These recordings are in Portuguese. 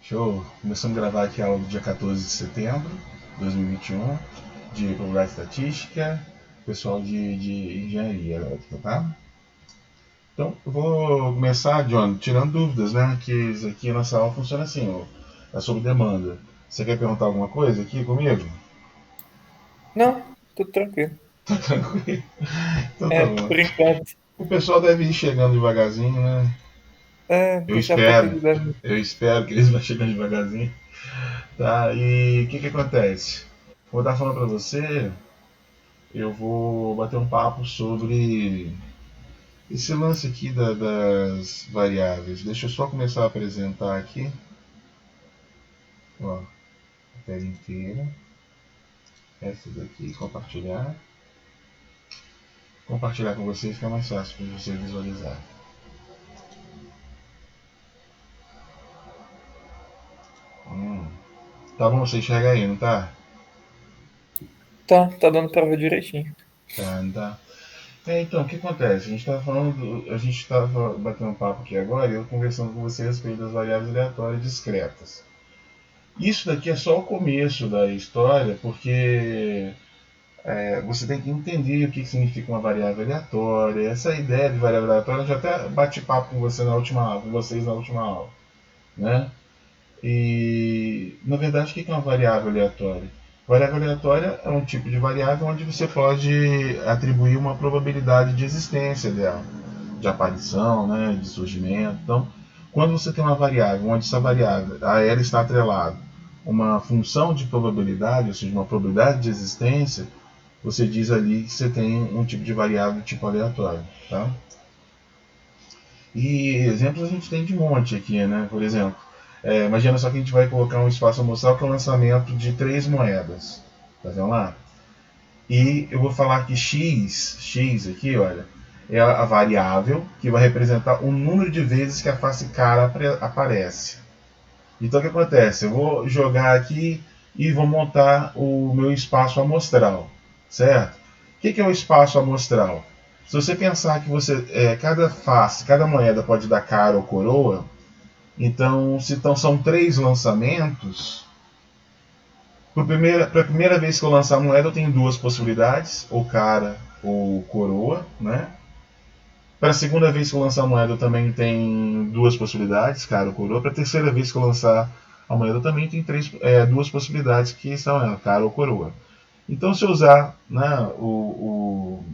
Começamos a gravar aqui a aula do dia 14 de setembro de 2021, de probabilidade estatística, pessoal de engenharia elétrica, tá? Então, eu vou começar, John, tirando dúvidas, né? Que isso aqui, a nossa aula funciona assim, ó, é sobre demanda. Você quer perguntar alguma coisa aqui comigo? Não, tudo tranquilo. Tá tranquilo? Então tá bom. Por enquanto. O pessoal deve ir chegando devagarzinho, né? Eu Daqui a pouco espero, eles devem. eu espero que eles vão chegando devagarzinho. Tá, e o que acontece? Vou estar falando para você, eu vou bater um papo sobre esse lance aqui das variáveis. Deixa eu só começar a apresentar aqui. Ó, a tela inteira. Essa daqui, compartilhar. Compartilhar com vocês fica mais fácil para você visualizar. Tá bom, você enxerga aí, não tá? Tá dando pra ver direitinho. Tá, não tá? Então, o que acontece? A gente estava falando, a gente estava batendo um papo aqui agora e eu conversando com você a respeito das variáveis aleatórias discretas. Isso daqui é só o começo da história, porque você tem que entender o que significa uma variável aleatória. Essa ideia de variável aleatória eu já até bati papo com você na última aula, com vocês na última aula, né? E na verdade, o que é uma variável aleatória? Variável aleatória é um tipo de variável onde você pode atribuir uma probabilidade de existência dela, de aparição, né, de surgimento. Então, quando você tem uma variável onde essa variável a ela está atrelada uma função de probabilidade, ou seja, uma probabilidade de existência, você diz ali que você tem um tipo de variável tipo aleatório, tá? E exemplos a gente tem de monte aqui, né? Por exemplo, imagina só que a gente vai colocar um espaço amostral que é o lançamento de 3 moedas, tá vendo lá? E eu vou falar que x aqui, olha, é a variável que vai representar o número de vezes que a face cara aparece. Então o que acontece? Eu vou jogar aqui e vou montar o meu espaço amostral, certo? O que é o espaço amostral? Se você pensar que cada face, cada moeda pode dar cara ou coroa, então se são 3 lançamentos, para a primeira vez que eu lançar a moeda eu tenho 2 possibilidades, ou cara ou coroa, né? Para a segunda vez que eu lançar a moeda, eu também tem 2 possibilidades, cara ou coroa. Para a terceira vez que eu lançar a moeda, eu também tem 2 possibilidades, que são cara ou coroa. Então, se eu usar, né, o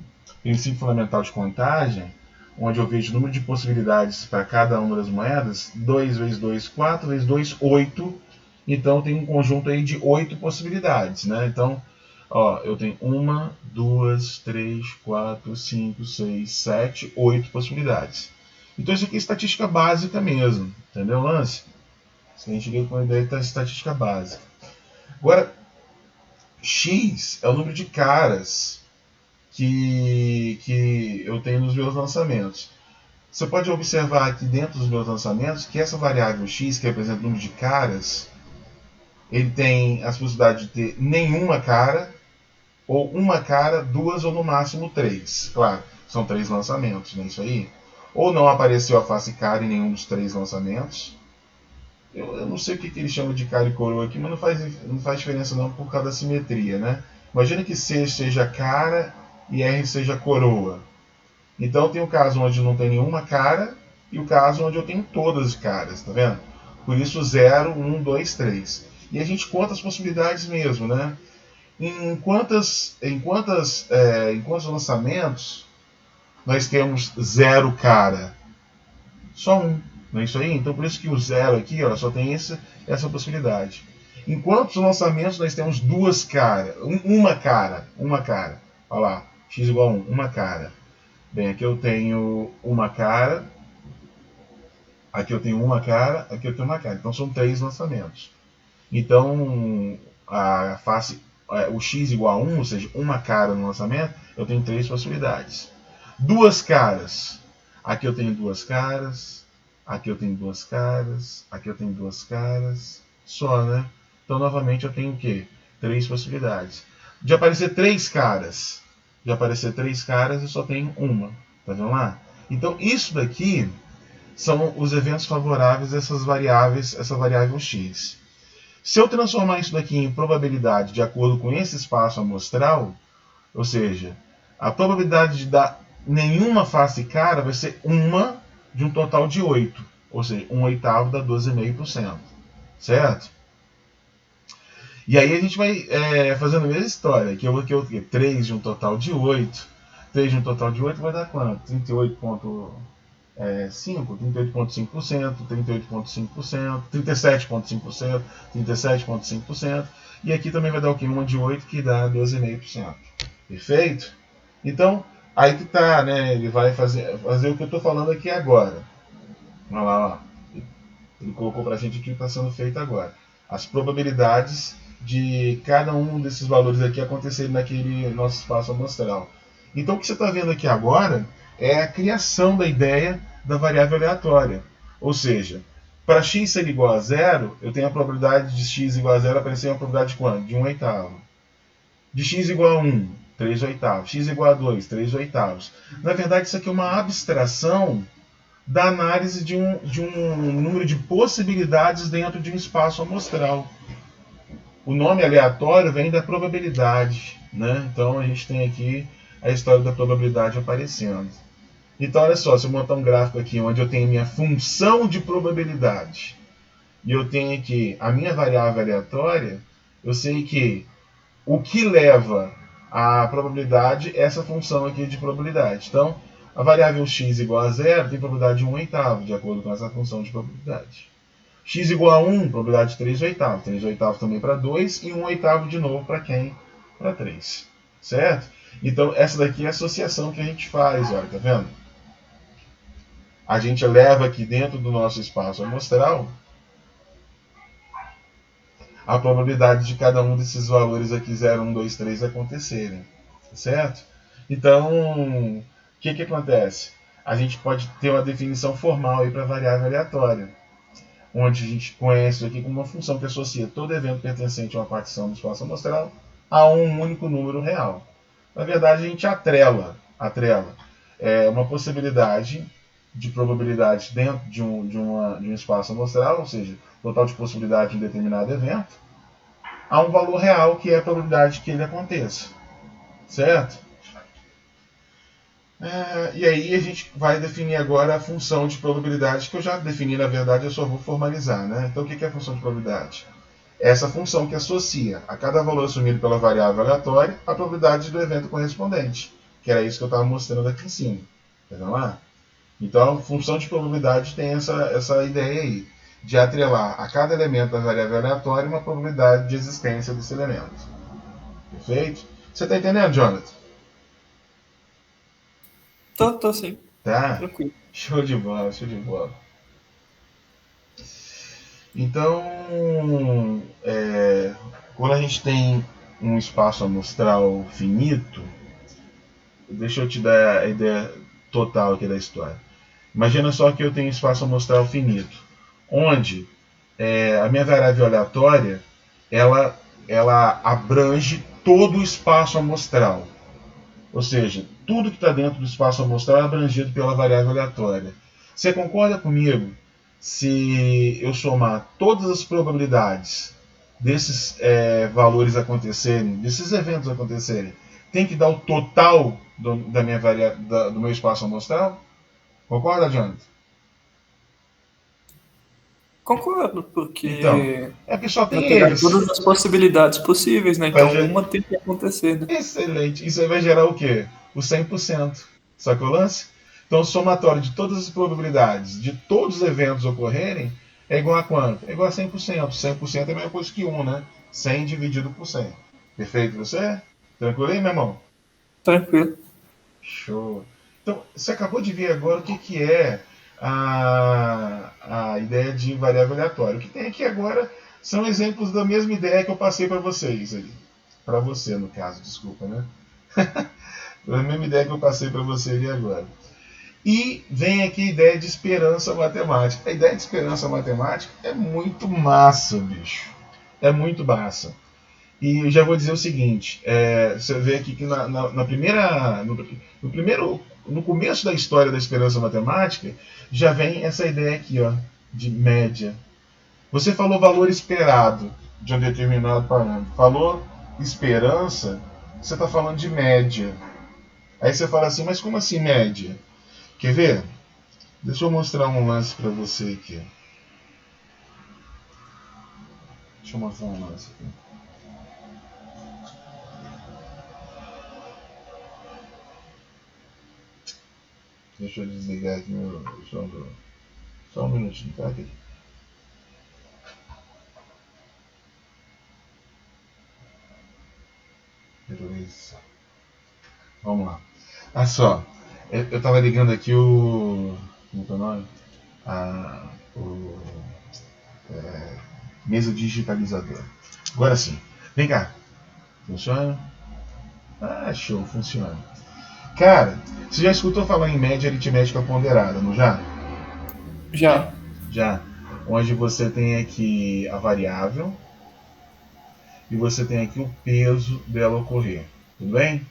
princípio fundamental de contagem, onde eu vejo o número de possibilidades para cada uma das moedas, 2 vezes 2, 4 vezes 2, 8. Então, tem um conjunto aí de 8 possibilidades. Né? Então, ó, eu tenho 1, 2, 3, 4, 5, 6, 7, 8 possibilidades. Então, isso aqui é estatística básica mesmo. Entendeu, Lance? Se a gente liga com a ideia da estatística básica. Agora, X é o número de caras que eu tenho nos meus lançamentos. Você pode observar aqui dentro dos meus lançamentos que essa variável x, que representa o número de caras, ele tem as possibilidades de ter nenhuma cara, ou uma cara, 2 ou no máximo 3. Claro, são 3 lançamentos, não é isso aí? Ou não apareceu a face cara em nenhum dos 3 lançamentos. Eu não sei o que eles chamam de cara e coroa aqui, mas não faz diferença não por causa da simetria, né? Imagina que C seja cara e R seja coroa. Então tem o caso onde não tem nenhuma cara e o caso onde eu tenho todas as caras, tá vendo? Por isso 0, 1, 2, 3. E a gente conta as possibilidades mesmo, né? Em quantos lançamentos nós temos 0 cara? Só um, não é isso aí? Então por isso que o 0 aqui, ó, só tem essa possibilidade. Em quantos lançamentos nós temos duas caras? Uma cara. Olha lá, x igual a 1, uma cara. Bem, aqui eu tenho uma cara, aqui eu tenho uma cara, aqui eu tenho uma cara. Então são 3 lançamentos. Então a face, o x igual a 1, ou seja, uma cara no lançamento, eu tenho 3 possibilidades. Duas caras. Aqui eu tenho 2 caras, aqui eu tenho 2 caras, aqui eu tenho 2 caras. Só, né? Então novamente eu tenho o quê? 3 possibilidades. De aparecer 3 caras, eu só tenho uma. Tá vendo lá? Então isso daqui são os eventos favoráveis a essas variáveis, essa variável x. Se eu transformar isso daqui em probabilidade de acordo com esse espaço amostral, ou seja, a probabilidade de dar nenhuma face cara vai ser uma de um total de 8, ou seja, 1/8 dá 12,5%, certo? E aí a gente vai fazendo a mesma história, que eu vou ter 3 de um total de 8, 3 de um total de 8 vai dar quanto? 38,5%, 38,5%, 38,5%, 37,5%, 37,5%, e aqui também vai dar o quê? Uma de 8 que dá 12,5%. Perfeito? Então, aí que tá, né? Ele vai fazer o que eu estou falando aqui agora. Olha lá, ó. Ele colocou para a gente aqui o que está sendo feito agora. As probabilidades de cada um desses valores aqui acontecerem naquele nosso espaço amostral. Então, o que você está vendo aqui agora é a criação da ideia da variável aleatória. Ou seja, para x ser igual a zero, eu tenho a probabilidade de x igual a zero aparecer uma probabilidade de quanto? De 1/8. De x igual a 1, 3/8. X igual a 2, 3/8. Na verdade, isso aqui é uma abstração da análise de um número de possibilidades dentro de um espaço amostral. O nome aleatório vem da probabilidade, né? Então a gente tem aqui a história da probabilidade aparecendo. Então olha só, se eu montar um gráfico aqui onde eu tenho minha função de probabilidade e eu tenho aqui a minha variável aleatória, eu sei que o que leva à probabilidade é essa função aqui de probabilidade. Então, a variável x igual a 0 tem probabilidade de 1/8, de acordo com essa função de probabilidade. X igual a 1, probabilidade de 3/8. 3/8 também para 2 e 1/8 de novo para quem? Para 3. Certo? Então, essa daqui é a associação que a gente faz, olha, tá vendo? A gente leva aqui dentro do nosso espaço amostral a probabilidade de cada um desses valores aqui 0, 1, 2, 3 acontecerem. Certo? Então, o que acontece? A gente pode ter uma definição formal para a variável aleatória, onde a gente conhece isso aqui como uma função que associa todo evento pertencente a uma partição do espaço amostral a um único número real. Na verdade, a gente atrela uma possibilidade de probabilidade dentro de um espaço amostral, ou seja, total de possibilidade de um determinado evento, a um valor real que é a probabilidade que ele aconteça. Certo? E aí a gente vai definir agora a função de probabilidade, que eu já defini, na verdade, eu só vou formalizar. Né? Então o que é a função de probabilidade? Essa função que associa a cada valor assumido pela variável aleatória a probabilidade do evento correspondente, que era isso que eu estava mostrando aqui em cima. Tá vendo lá? Então a função de probabilidade tem essa ideia aí, de atrelar a cada elemento da variável aleatória uma probabilidade de existência desse elemento. Perfeito? Você está entendendo, Jonathan? Tô sim. Tá? Tranquilo. Show de bola, show de bola. Então, quando a gente tem um espaço amostral finito, deixa eu te dar a ideia total aqui da história. Imagina só que eu tenho um espaço amostral finito, onde a minha variável aleatória ela abrange todo o espaço amostral. Ou seja, tudo que está dentro do espaço amostral é abrangido pela variável aleatória. Você concorda comigo se eu somar todas as probabilidades desses valores acontecerem, desses eventos acontecerem, tem que dar o total do meu espaço amostral? Concorda, Jonathan? Concordo, Então, porque é porque só vai tem pegar eles. todas as possibilidades possíveis, né? Vai Então uma tem que acontecer, né? Excelente. Isso aí vai gerar o quê? O 100%. Sacou o lance? Então, o somatório de todas as probabilidades de todos os eventos ocorrerem é igual a quanto? É igual a 100%. 100% é a mesma coisa que 1, né? 100 dividido por 100. Perfeito você? Tranquilo aí, meu irmão? Tranquilo. Show. Então, você acabou de ver agora o que é a ideia de variável aleatória. O que tem aqui agora são exemplos da mesma ideia que eu passei para vocês aí. Para você, no caso, desculpa, né? A mesma ideia que eu passei para você ali agora. E vem aqui a ideia de esperança matemática. A ideia de esperança matemática é muito massa, bicho. É muito massa. E eu já vou dizer o seguinte, você vê aqui que no primeiro no começo da história da esperança matemática, já vem essa ideia aqui, ó, de média. Você falou valor esperado de um determinado parâmetro. Falou esperança, você está falando de média. Aí você fala assim, mas como assim média? Quer ver? Deixa eu mostrar um lance para você aqui. Deixa eu mostrar um lance aqui. Deixa eu desligar aqui meu som do... Só um minutinho, tá? Aqui. Beleza. Vamos lá. Olha só. Eu tava ligando aqui o... Como é o nome? O mesa digitalizadora. Agora sim. Vem cá. Funciona? Ah, show. Funciona. Cara, você já escutou falar em média aritmética ponderada, não já? Já. Já. Onde você tem aqui a variável e você tem aqui o peso dela ocorrer. Tudo bem?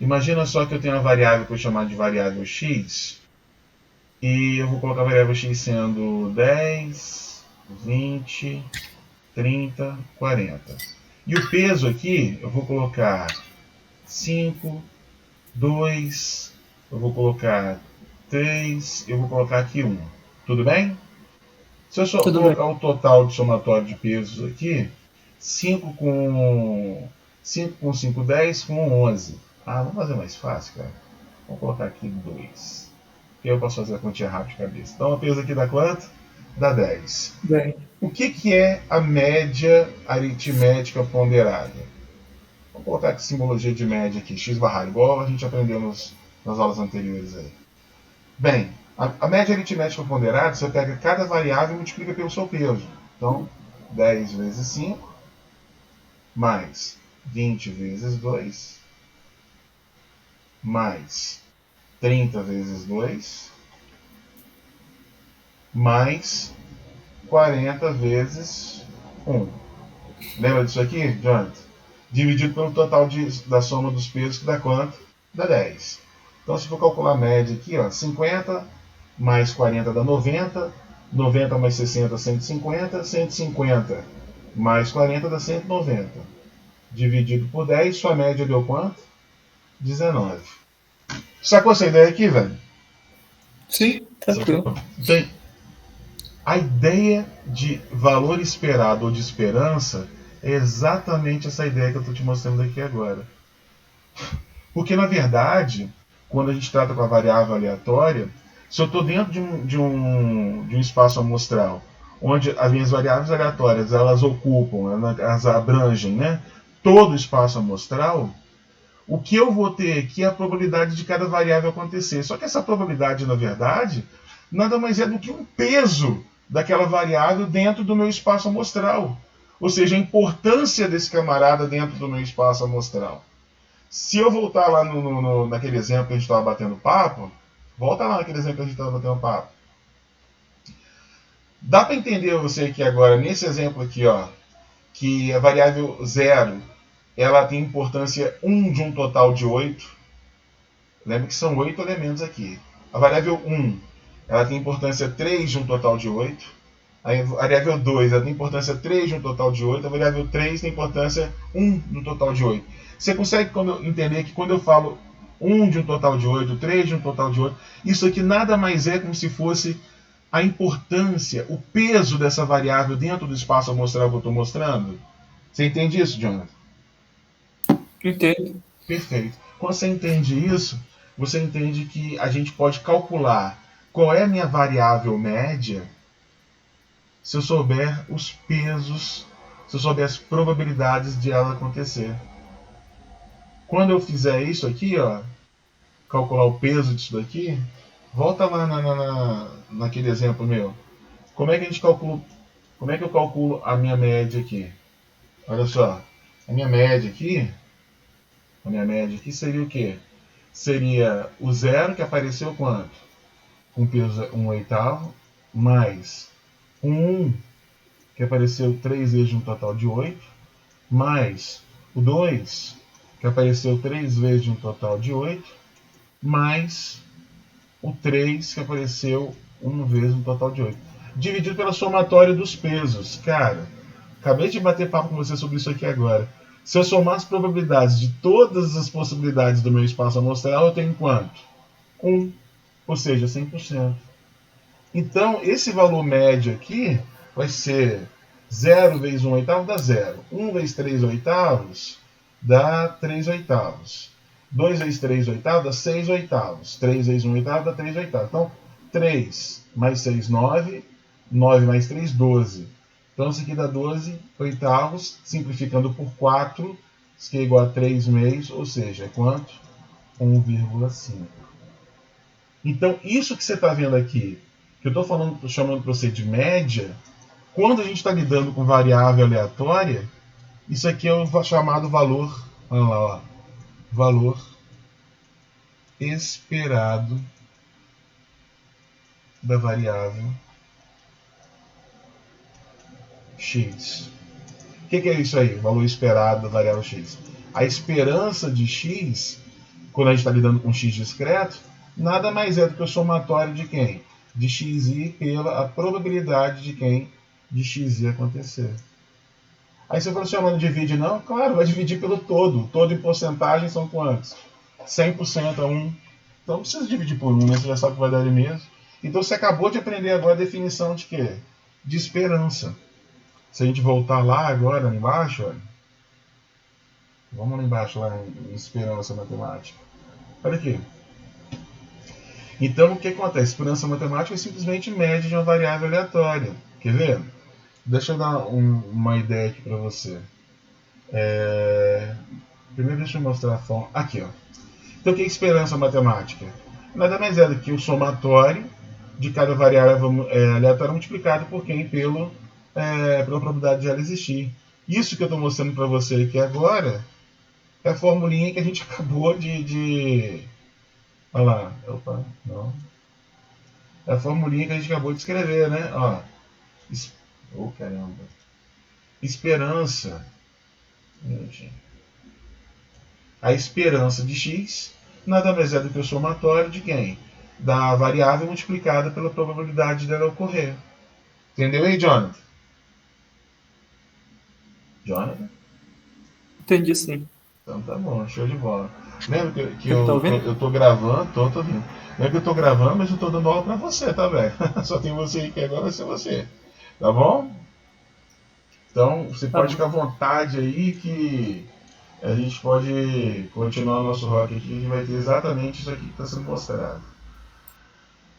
Imagina só que eu tenho uma variável que eu chamar de variável x e eu vou colocar a variável x sendo 10, 20, 30, 40. E o peso aqui eu vou colocar 5, 2, eu vou colocar 3, eu vou colocar aqui 1. Tudo bem? Se eu só Tudo bem. colocar o total de somatório de pesos aqui, 5 com 5, 10 com 11. Ah, vamos fazer mais fácil, cara. Vamos colocar aqui 2. Que eu posso fazer a continha rápida de cabeça. Então o peso aqui dá quanto? Dá 10. Bem. O que é a média aritmética ponderada? Vamos colocar aqui simbologia de média aqui, x barra, igual a gente aprendeu nas aulas anteriores aí. Bem, a média aritmética ponderada, você pega cada variável e multiplica pelo seu peso. Então, 10 vezes 5, mais 20 vezes 2, mais 30 vezes 2, mais 40 vezes 1. Lembra disso aqui, Jonathan? Dividido pelo total da soma dos pesos, que dá quanto? Dá 10. Então, se for calcular a média aqui, ó, 50 mais 40 dá 90, 90 mais 60, 150, 150 mais 40 dá 190. Dividido por 10, sua média deu quanto? 19. Sacou essa ideia aqui, velho? Sim, tranquilo. Bem, a ideia de valor esperado ou de esperança é exatamente essa ideia que eu estou te mostrando aqui agora. Porque, na verdade, quando a gente trata com a variável aleatória, se eu estou dentro de um espaço amostral, onde as minhas variáveis aleatórias elas ocupam, elas abrangem, né, todo o espaço amostral, o que eu vou ter aqui é a probabilidade de cada variável acontecer. Só que essa probabilidade, na verdade, nada mais é do que um peso daquela variável dentro do meu espaço amostral. Ou seja, a importância desse camarada dentro do meu espaço amostral. Se eu voltar lá naquele exemplo que a gente estava batendo papo, volta lá naquele exemplo que a gente estava batendo papo. Dá para entender você aqui agora, nesse exemplo aqui, ó, que a variável 0 ela tem importância 1 de um total de 8. Lembra que são 8 elementos aqui. A variável 1 ela tem importância 3 de um total de 8. A variável 2 ela tem importância 3 de um total de 8. A variável 3 tem importância 1 no total de 8. Você consegue entender que quando eu falo 1 de um total de 8, 3 de um total de 8, isso aqui nada mais é como se fosse a importância, o peso dessa variável dentro do espaço amostral que eu estou mostrando? Você entende isso, Jonathan? Entendo. Perfeito. Quando você entende isso, você entende que a gente pode calcular qual é a minha variável média se eu souber os pesos, se eu souber as probabilidades de ela acontecer. Quando eu fizer isso aqui, ó, calcular o peso disso daqui, volta lá naquele exemplo meu. Como é que a gente calcula? Como é que eu calculo a minha média aqui? Olha só, a minha média aqui seria o quê? Seria o zero que apareceu quanto? Com peso 1/8, mais o 1 que apareceu 3 vezes um total de 8, mais o 2 que apareceu 3 vezes um total de 8, mais o 3 que apareceu uma vez no total de 8. Dividido pela somatória dos pesos. Cara, acabei de bater papo com você sobre isso aqui agora. Se eu somar as probabilidades de todas as possibilidades do meu espaço amostral, eu tenho quanto? 1. Ou seja, 100%. Então, esse valor médio aqui vai ser 0 vezes 1 oitavo dá 0. 1 vezes 3 oitavos dá 3 oitavos. 2 vezes 3 oitavos dá 6 oitavos. 3 vezes 1 oitavo dá 3 oitavos. Então, 3 mais 6, 9. 9 mais 3, 12. Então, isso aqui dá 12 oitavos, simplificando por 4, isso aqui é igual a 3 meios, ou seja, é quanto? 1,5. Então, isso que você está vendo aqui, que eu estou chamando para você de média, quando a gente está lidando com variável aleatória, isso aqui é o chamado valor, olha lá, ó, valor esperado da variável x. O que é isso aí? Valor esperado da variável x. A esperança de x, quando a gente está lidando com x discreto, nada mais é do que o somatório de quem? De xi pela a probabilidade de quem? De xi acontecer. Aí você falou assim, não divide não? Claro, vai dividir pelo todo. Todo em porcentagem são quantos? 100% a 1. Então não precisa dividir por 1, né? Você já sabe que vai dar ali mesmo. Então você acabou de aprender agora a definição de quê? De esperança. Se a gente voltar lá agora, lá embaixo, olha. Vamos lá embaixo, lá em esperança matemática. Olha aqui. Então, o que acontece? Esperança matemática é simplesmente média de uma variável aleatória. Quer ver? Deixa eu dar uma ideia aqui para você. Primeiro, deixa eu mostrar a forma. Aqui, ó. Então, o que é esperança matemática? Nada mais é do que o somatório de cada variável aleatória multiplicado por quem? Pela probabilidade de ela existir. Isso que eu estou mostrando para você aqui agora é a formulinha que a gente acabou de... Olha lá. Opa, não. É a formulinha que a gente acabou de escrever, né? Ó. Oh, caramba. Esperança. A esperança de x nada mais é do que o somatório de quem? Da variável multiplicada pela probabilidade dela ocorrer. Entendeu aí, Jonathan? Jonathan? Entendi sim. Então tá bom, show de bola. Lembra que Você tá ouvindo? eu tô gravando, tô ouvindo. Lembra que eu tô gravando, mas eu tô dando aula pra você, tá, velho? Só tem você aí que agora vai ser você. Tá bom? Então, você Tá pode bom. ficar à vontade aí que a gente pode continuar o nosso rock aqui, a gente vai ter exatamente isso aqui que está sendo mostrado.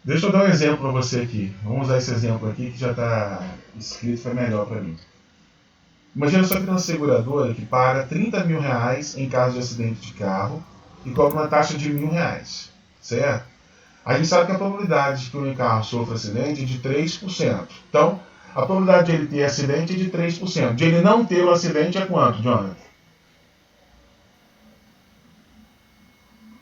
Deixa eu dar um exemplo para você aqui. Vamos usar esse exemplo aqui que já está escrito, foi melhor para mim. Imagina só que tem uma seguradora que paga R$30.000 em caso de acidente de carro e cobra uma taxa de R$1.000, certo? A gente sabe que a probabilidade de que o carro sofra acidente é de 3%. Então, a probabilidade de ele ter acidente é de 3%. De ele não ter o acidente é quanto, Jonathan?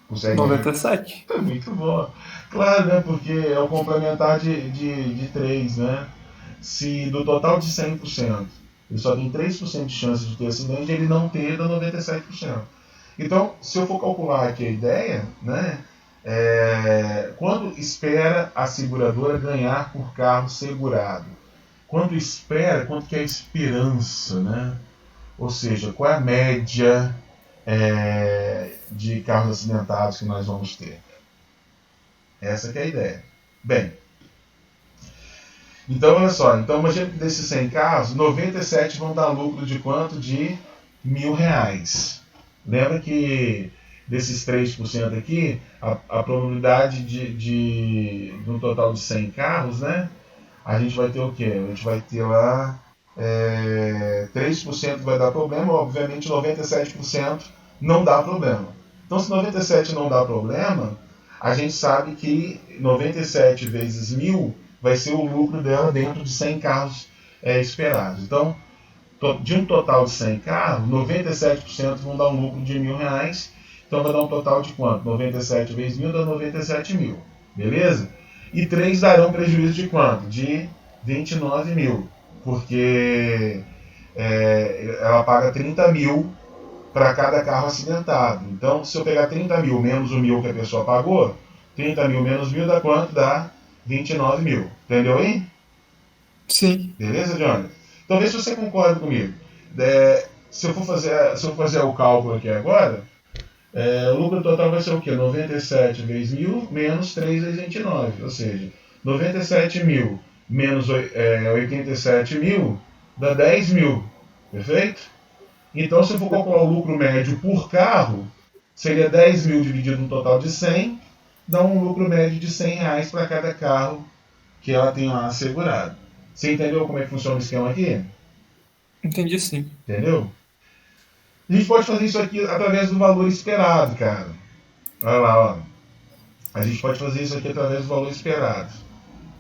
Consegue? 97. É muito bom. Claro, né? Porque é o complementar de 3, né? Se do total de 100%, ele só tem 3% de chance de ter acidente, ele não ter dá 97%. Então, se eu for calcular aqui a ideia, né? Quando espera a seguradora ganhar por carro segurado? Quanto espera, quanto que é a esperança, né? Ou seja, qual é a média de carros acidentados que nós vamos ter? Essa que é a ideia. Bem, então olha só, então imagina que desses 100 carros, 97 vão dar lucro de quanto? De R$1.000. Lembra que desses 3% aqui, a probabilidade de um total de 100 carros, né? A gente vai ter o quê? A gente vai ter lá 3% vai dar problema, obviamente 97% não dá problema. Então se 97 não dá problema, a gente sabe que 97 vezes 1.000 vai ser o lucro dela dentro de 100 carros esperados. Então, de um total de 100 carros, 97% vão dar um lucro de R$1.000. Então vai dar um total de quanto? 97 vezes 1.000 dá 97 mil. Beleza? E 3 darão prejuízo de quanto? De 29 mil. Porque ela paga 30 mil para cada carro acidentado. Então, se eu pegar 30 mil menos o 1.000 que a pessoa pagou, 30 mil menos 1.000 dá quanto? Dá 29 mil. Entendeu aí? Sim. Beleza, Johnny? Então, vê se você concorda comigo. Se eu for fazer o cálculo aqui agora, o lucro total vai ser o quê? 97 vezes 1.000 menos 3 vezes 29. Ou seja, 97 mil menos 87 mil dá 10 mil. Perfeito? Então, se eu for calcular o lucro médio por carro, seria 10 mil dividido no total de 100, dá um lucro médio de R$ 100 para cada carro que ela tem lá assegurado. Você entendeu como é que funciona o esquema aqui? Entendi sim. Entendeu? A gente pode fazer isso aqui através do valor esperado, cara. Olha lá, ó. A gente pode fazer isso aqui através do valor esperado.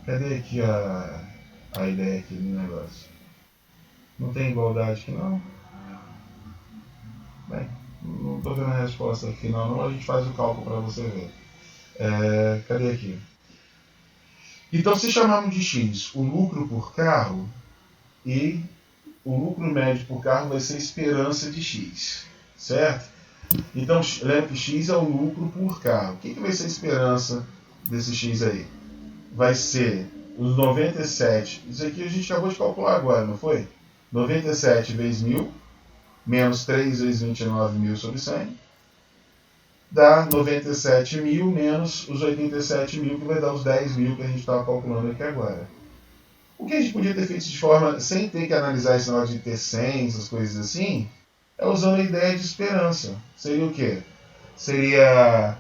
Cadê aqui a ideia aqui do negócio? Não tem igualdade aqui não? Bem, não estou vendo a resposta aqui não, a gente faz o cálculo para você ver. Cadê aqui? Então, se chamarmos de X o lucro por carro, e o lucro médio por carro vai ser a esperança de X, certo? Então, lembra que X é o lucro por carro. O que vai ser a esperança desse X aí? Vai ser os 97, isso aqui a gente acabou de calcular agora, não foi? 97 vezes 1.000, menos 3 vezes 29 mil sobre 100, dá 97 mil menos os 87 mil, que vai dar os 10 mil que a gente estava calculando aqui agora. O que a gente podia ter feito de forma, sem ter que analisar esse negócio de ter 100, essas coisas assim, é usando a ideia de esperança. Seria o quê? Seria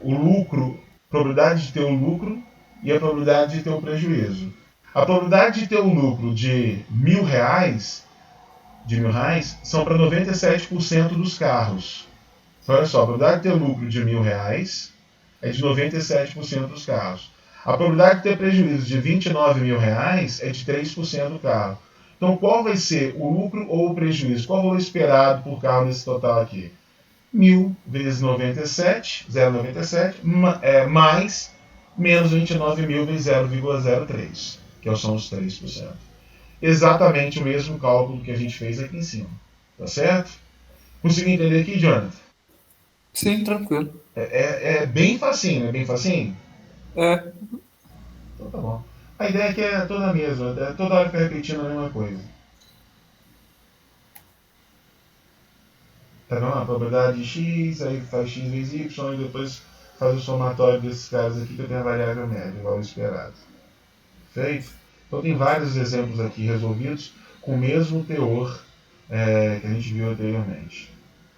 o lucro, a probabilidade de ter um lucro e a probabilidade de ter um prejuízo. A probabilidade de ter um lucro de R$ 1.000, são para 97% dos carros. Então, olha só, a probabilidade de ter lucro de R$ 1.000 é de 97% dos carros. A probabilidade de ter prejuízo de R$ 29.000 é de 3% do carro. Então, qual vai ser o lucro ou o prejuízo? Qual o valor esperado por carro nesse total aqui? 1.000 vezes 97, 0,97, mais menos 29.000 vezes 0,03, que são os 3%. Exatamente o mesmo cálculo que a gente fez aqui em cima. Tá certo? Conseguiu entender aqui, Jonathan? Sim, tranquilo. É bem facinho, é bem facinho? É, Então tá bom. A ideia aqui é toda a mesma, toda hora fica repetindo a mesma coisa. Tá vendo? A probabilidade de x, aí faz x vezes y e depois faz o somatório desses caras aqui que eu tenho a variável média, igual ao esperado. Feito? Então tem vários exemplos aqui resolvidos com o mesmo teor que a gente viu anteriormente.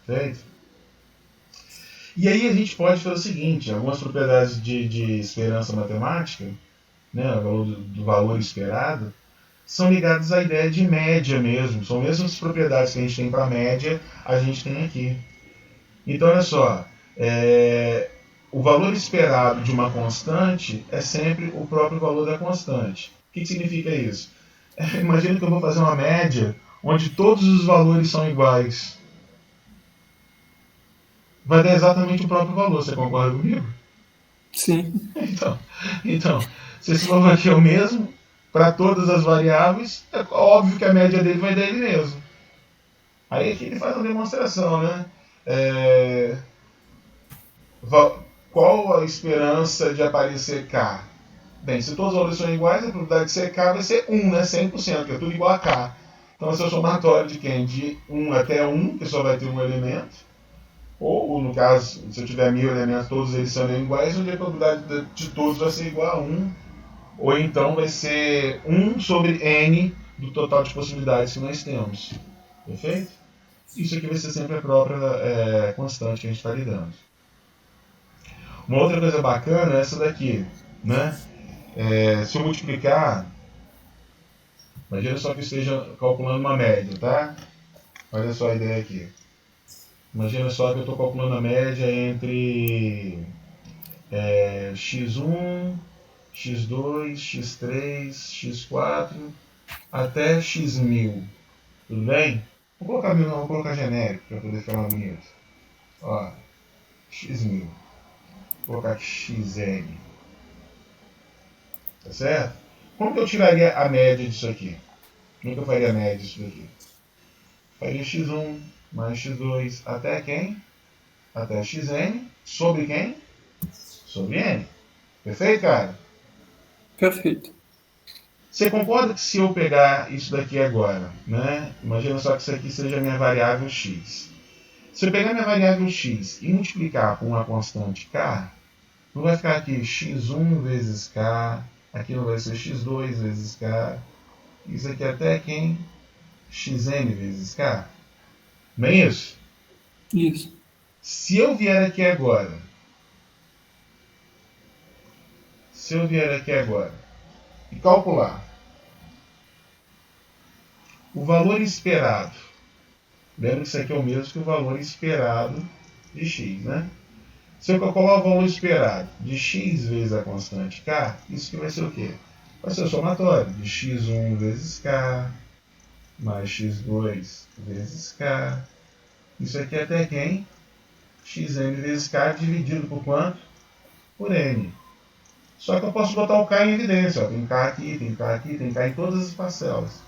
Feito? E aí a gente pode fazer o seguinte, algumas propriedades de esperança matemática, né, do valor esperado, são ligadas à ideia de média mesmo. São as mesmas propriedades que a gente tem para média, a gente tem aqui. Então, olha só, o valor esperado de uma constante é sempre o próprio valor da constante. O que significa isso? Imagina que eu vou fazer uma média onde todos os valores são iguais. Vai dar exatamente o próprio valor, você concorda comigo? sim. Então, se esse valor aqui é o mesmo para todas as variáveis, é óbvio que a média dele vai dar ele mesmo. Aí aqui ele faz uma demonstração, né? Qual a esperança de aparecer K? Bem, se todos os valores são iguais, a probabilidade de ser K vai ser 1, né? 100%, que é tudo igual a K. Então, esse é o somatório de quem? De 1 até 1, que só vai ter um elemento. Ou, no caso, se eu tiver 1.000 elementos, todos eles são iguais, onde a probabilidade de todos vai ser igual a 1. Ou então vai ser 1 sobre n do total de possibilidades que nós temos. Perfeito? Isso aqui vai ser sempre a própria constante que a gente está lidando. Uma outra coisa bacana é essa daqui, né? Se eu multiplicar, imagina só que eu esteja calculando uma média, tá? Olha só a ideia aqui. Imagina só que eu estou calculando a média entre x1, x2, x3, x4 até x1000. Tudo bem? Vou colocar 1000 não, vou colocar genérico para poder ficar mais bonito. Ó, x1000. Vou colocar xn. Tá certo? Como que eu tiraria a média disso aqui? Como que eu faria a média disso daqui? Aí x1 mais x2 até quem? Até xn sobre quem? Sobre n. Perfeito, cara? Perfeito. Você concorda que se eu pegar isso daqui agora, né? Imagina só que isso aqui seja a minha variável x. Se eu pegar minha variável x e multiplicar por uma constante k, não vai ficar aqui x1 vezes k, aqui não vai ser x2 vezes k, isso aqui até quem? Xn vezes k. Não é isso? Isso. Se eu vier aqui agora, e calcular o valor esperado, lembra que isso aqui é o mesmo que o valor esperado de x, né? Se eu calcular o valor esperado de x vezes a constante k, isso que vai ser o quê? Vai ser o somatório de x1 vezes k, mais x2 vezes k. Isso aqui é até quem? Xn vezes k dividido por quanto? Por n. Só que eu posso botar o k em evidência. Ó. Tem k aqui, tem k aqui, tem k em todas as parcelas.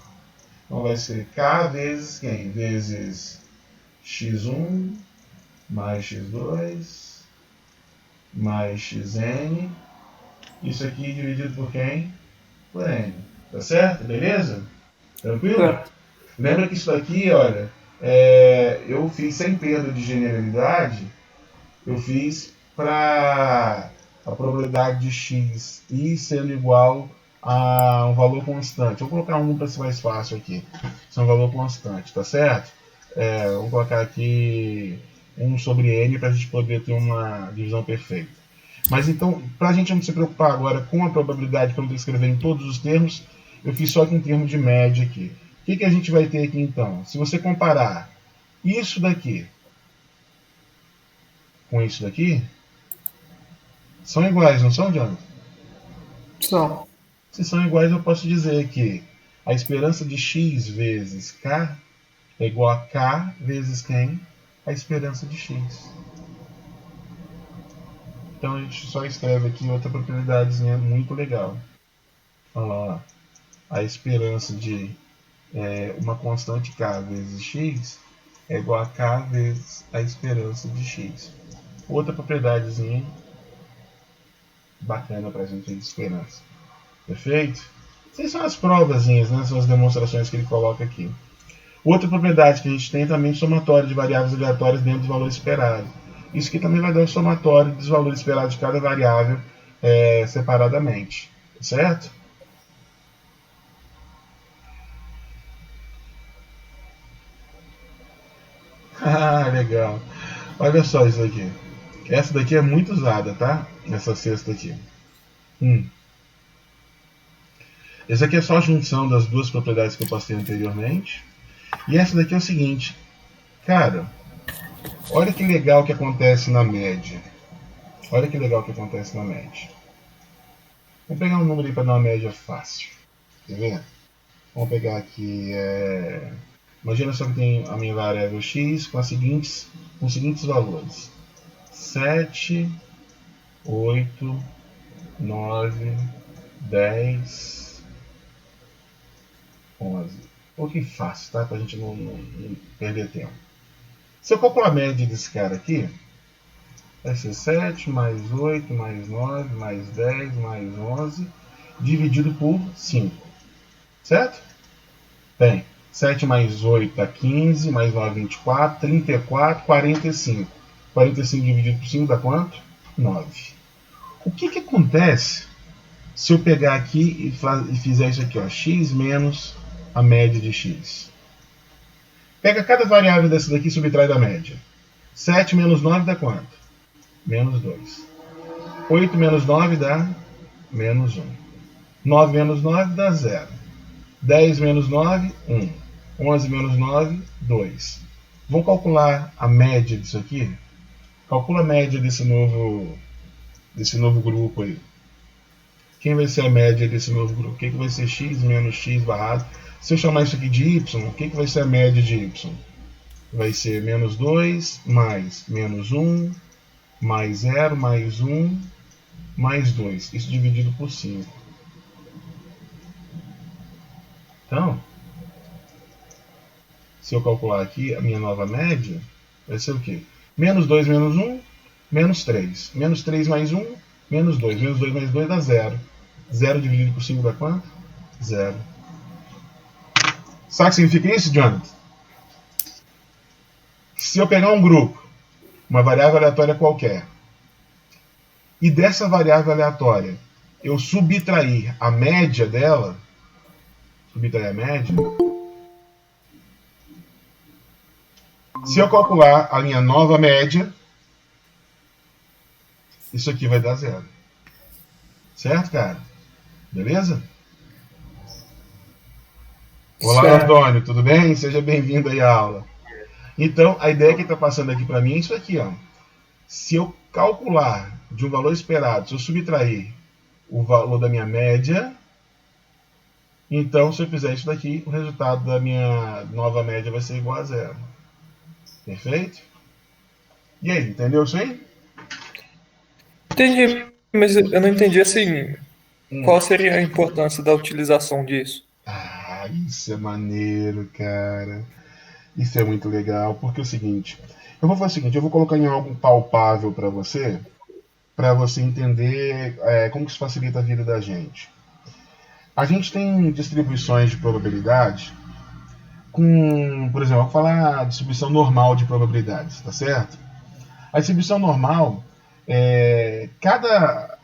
Então vai ser k vezes quem? Vezes x1 mais x2 mais xn. Isso aqui dividido por quem? Por n. Tá certo? Beleza? Tranquilo? Certo. Lembra que isso daqui, olha, eu fiz sem perda de generalidade, eu fiz para a probabilidade de x i sendo igual a um valor constante. Vou colocar um para ser mais fácil aqui. Isso é um valor constante, tá certo? Vou colocar aqui 1 sobre n para a gente poder ter uma divisão perfeita. Mas então, para a gente não se preocupar agora com a probabilidade que eu não tenho que escrever em todos os termos, eu fiz só aqui em termos de média aqui. O que a gente vai ter aqui então? Se você comparar isso daqui com isso daqui, são iguais, não são, Jonathan? São. Se são iguais, eu posso dizer que a esperança de x vezes k é igual a k vezes quem? A esperança de x. Então a gente só escreve aqui outra propriedidadezinha muito legal. Olha lá, a esperança de uma constante k vezes x é igual a k vezes a esperança de x. Outra propriedadezinha bacana para a gente de esperança. Perfeito? Essas são as provazinhas, né? São as demonstrações que ele coloca aqui. Outra propriedade que a gente tem também é o somatório de variáveis aleatórias dentro do valor esperado. Isso aqui também vai dar o somatório dos valores esperados de cada variável separadamente. Certo? Ah, legal. Olha só isso aqui. Essa daqui é muito usada, tá? Essa cesta aqui. Essa aqui é só a junção das duas propriedades que eu passei anteriormente. E essa daqui é o seguinte. Cara, olha que legal que acontece na média. Olha que legal que acontece na média. Vamos pegar um número aí para dar uma média fácil. Quer ver? Vamos pegar aqui. Imagina só que tem a minha variável x com os seguintes valores: 7, 8, 9, 10, 11. Um pouquinho fácil, tá? Para a gente não perder tempo. Se eu calcular a média desse cara aqui, vai ser 7 mais 8 mais 9 mais 10 mais 11 dividido por 5. Certo? Tem 7 mais 8 dá 15, mais 9, 24, 34, 45. 45 dividido por 5 dá quanto? 9. O que acontece se eu pegar aqui e fizer isso aqui, ó, x menos a média de x? Pega cada variável dessa daqui e subtrai da média. 7 menos 9 dá quanto? Menos 2. 8 menos 9 dá menos 1. 9 menos 9 dá 0. 10 menos 9, 1. 11 menos 9, 2. Vamos calcular a média disso aqui? Calcula a média desse novo grupo aí. Quem vai ser a média desse novo grupo? O que vai ser x menos x barrado? Se eu chamar isso aqui de y, o que vai ser a média de y? Vai ser menos 2 mais menos 1 mais 0 mais 1 mais 2. Isso dividido por 5. Então, se eu calcular aqui a minha nova média, vai ser o quê? Menos 2 menos 1, menos 3. Menos 3 mais 1, menos 2. Menos 2 mais 2 dá 0. 0 dividido por 5 dá quanto? 0. Sabe o que significa isso, Jonathan? Se eu pegar um grupo, uma variável aleatória qualquer, e dessa variável aleatória eu subtrair a média dela, se eu calcular a minha nova média, isso aqui vai dar 0. Certo, cara? Beleza? Olá, Certo. Antônio, tudo bem? Seja bem-vindo aí à aula. Então, a ideia que está passando aqui para mim é isso aqui, ó. Se eu calcular de um valor esperado, se eu subtrair o valor da minha média, então, se eu fizer isso daqui, o resultado da minha nova média vai ser igual a 0. Perfeito? E aí, entendeu isso aí? Entendi, mas eu não entendi assim. Hum. Qual seria a importância da utilização disso? Ah, isso é maneiro, cara. Isso é muito legal, porque é o seguinte, eu vou fazer o seguinte, eu vou colocar em algo palpável para você entender como que isso facilita a vida da gente. A gente tem distribuições de probabilidade com, por exemplo, vou falar a distribuição normal de probabilidades, tá certo? A distribuição normal, cada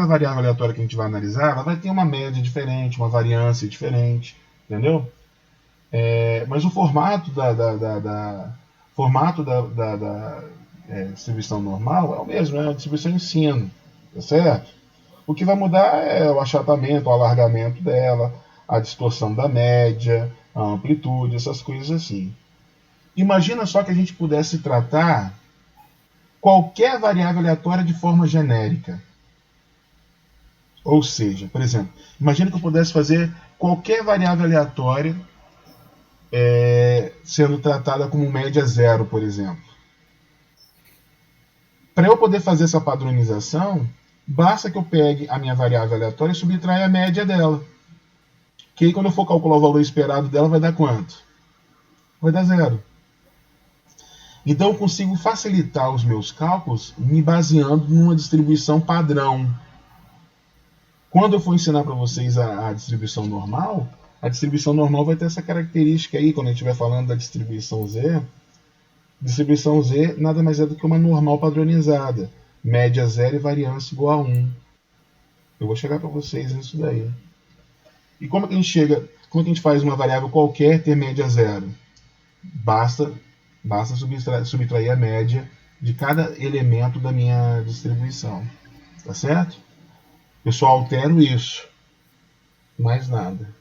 variável aleatória que a gente vai analisar, ela vai ter uma média diferente, uma variância diferente, entendeu? Mas o formato da distribuição normal é o mesmo, é a distribuição em sino, tá certo? O que vai mudar é o achatamento, o alargamento dela, a distorção da média, a amplitude, essas coisas assim. Imagina só que a gente pudesse tratar qualquer variável aleatória de forma genérica. Ou seja, por exemplo, imagina que eu pudesse fazer qualquer variável aleatória sendo tratada como média zero, por exemplo. Para eu poder fazer essa padronização, basta que eu pegue a minha variável aleatória e subtraia a média dela. Que aí quando eu for calcular o valor esperado dela, vai dar quanto? Vai dar 0. Então eu consigo facilitar os meus cálculos me baseando numa distribuição padrão. Quando eu for ensinar para vocês a distribuição normal vai ter essa característica aí, quando a gente estiver falando da distribuição Z. Distribuição Z nada mais é do que uma normal padronizada. Média 0 e variância igual a 1. Eu vou chegar para vocês nisso daí. E como que a gente faz uma variável qualquer ter média 0? Basta subtrair a média de cada elemento da minha distribuição. Tá certo? Eu só altero isso. Mais nada.